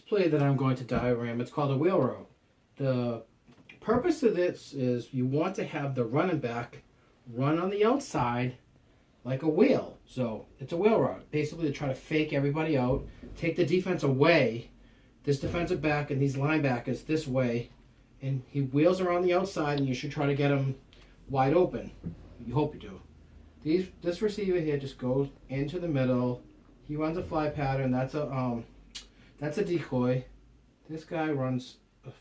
Play that I'm going to diagram, it's called a wheel route. The purpose of this is you want to have the running back run on the outside like a wheel. So it's a wheel route. Basically to try to fake everybody out, take the defense away, this defensive back and these linebackers this way, and he wheels around the outside and you should try to get him wide open. You hope you do. This receiver here just goes into the middle. He runs a fly pattern. That's a decoy. This guy runs a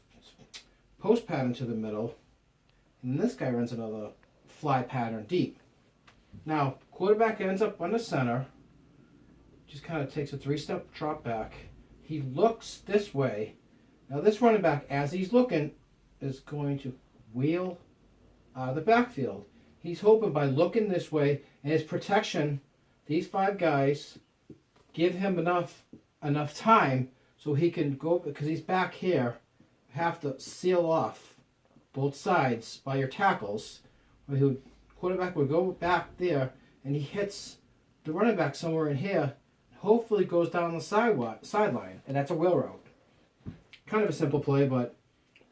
post pattern to the middle. And then this guy runs another fly pattern deep. Now, quarterback ends up on the center. Just kind of takes a 3-step drop back. He looks this way. Now this running back, as he's looking, is going to wheel out of the backfield. He's hoping by looking this way and his protection, these 5 guys give him enough time so he can go, because he's back here, have to seal off both sides by your tackles. Where quarterback would go back there and he hits the running back somewhere in here, hopefully goes down the sideline, and that's a wheel route. Kind of a simple play, but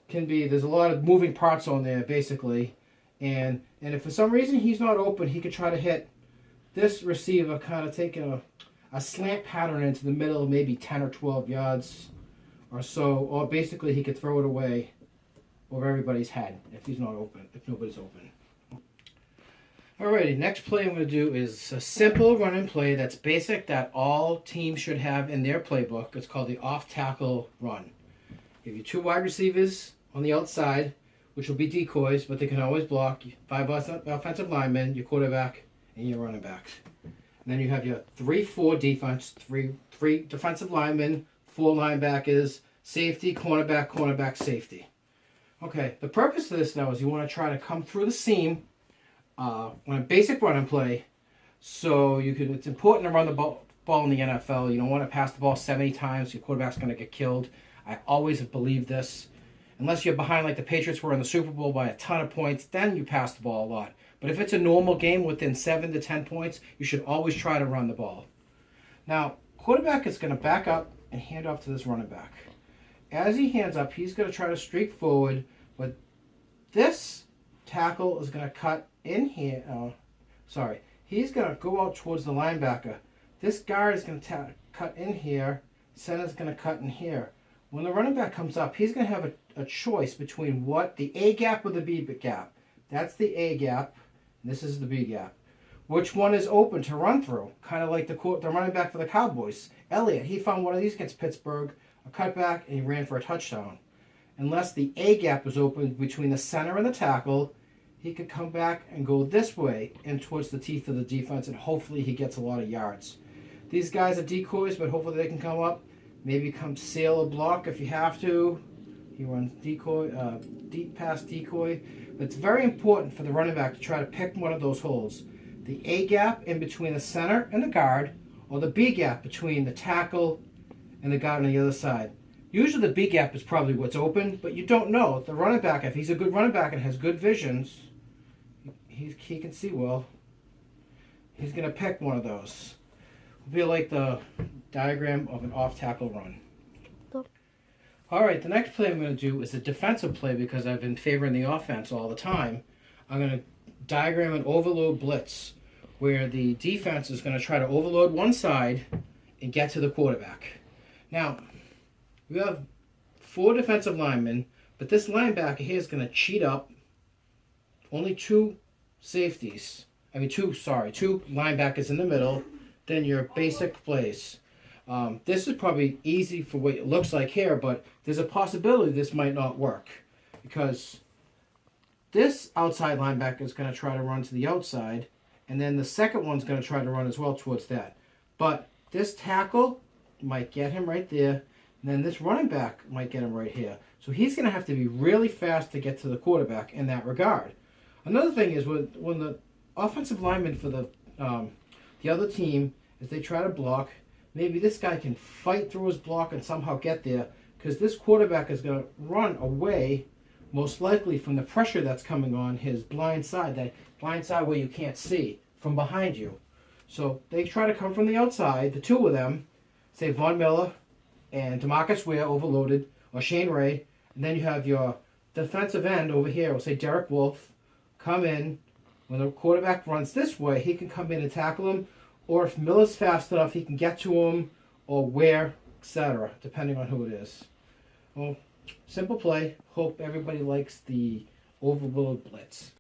can be, there's a lot of moving parts on there basically, and if for some reason he's not open, he could try to hit this receiver, kind of taking a slant pattern into the middle, maybe 10 or 12 yards or so, or basically he could throw it away over everybody's head if he's not open, if nobody's open. Alrighty, next play I'm going to do is a simple run-and play that's basic, that all teams should have in their playbook. It's called the off-tackle run. Give you 2 wide receivers on the outside, which will be decoys, but they can always block. 5 offensive linemen, your quarterback, and your running backs. And then you have your 3-4 defense, three defensive linemen, 4 linebackers, safety, cornerback, safety. Okay, the purpose of this now is you want to try to come through the seam on a basic run and play. So it's important to run the ball in the NFL. You don't want to pass the ball 70 times. Your quarterback's going to get killed. I always have believed this. Unless you're behind like the Patriots were in the Super Bowl by a ton of points, then you pass the ball a lot. But if it's a normal game within 7 to 10 points, you should always try to run the ball. Now, quarterback is going to back up and hand off to this running back. As he hands up, he's going to try to streak forward, but this tackle is going to cut in here. He's going to go out towards the linebacker. This guard is going to cut in here. Center's going to cut in here. When the running back comes up, he's going to have a choice between what the A gap or the B gap. That's the A gap. And this is the B gap. Which one is open to run through? Kind of like the running back for the Cowboys. Elliott, he found one of these against Pittsburgh, a cutback, and he ran for a touchdown. Unless the A gap is open between the center and the tackle, he could come back and go this way and towards the teeth of the defense, and hopefully he gets a lot of yards. These guys are decoys, but hopefully they can come up. Maybe come seal a block if you have to. He runs decoy, deep pass decoy. But it's very important for the running back to try to pick one of those holes. The A gap in between the center and the guard, or the B gap between the tackle and the guard on the other side. Usually the B gap is probably what's open, but you don't know. The running back, if he's a good running back and has good visions, he can see well. He's going to pick one of those. It'll be like the diagram of an off-tackle run. Alright, the next play I'm going to do is a defensive play because I've been favoring the offense all the time. I'm going to diagram an overload blitz where the defense is going to try to overload one side and get to the quarterback. Now, we have 4 defensive linemen, but this linebacker here is going to cheat up. Only 2 linebackers in the middle. Then your basic plays. This is probably easy for what it looks like here, but there's a possibility this might not work because this outside linebacker is going to try to run to the outside, and then the second one's going to try to run as well towards that. But this tackle might get him right there, and then this running back might get him right here. So he's going to have to be really fast to get to the quarterback in that regard. Another thing is when the offensive lineman for the other team, if they try to block, maybe this guy can fight through his block and somehow get there because this quarterback is going to run away most likely from the pressure that's coming on his blind side, that blind side where you can't see from behind you. So they try to come from the outside, the 2 of them, say Von Miller and DeMarcus Ware overloaded, or Shane Ray, and then you have your defensive end over here, we'll say Derek Wolf, come in. When the quarterback runs this way, he can come in and tackle him, or if Miller's fast enough, he can get to him, or Ware, etc., depending on who it is. Well, simple play. Hope everybody likes the overload blitz.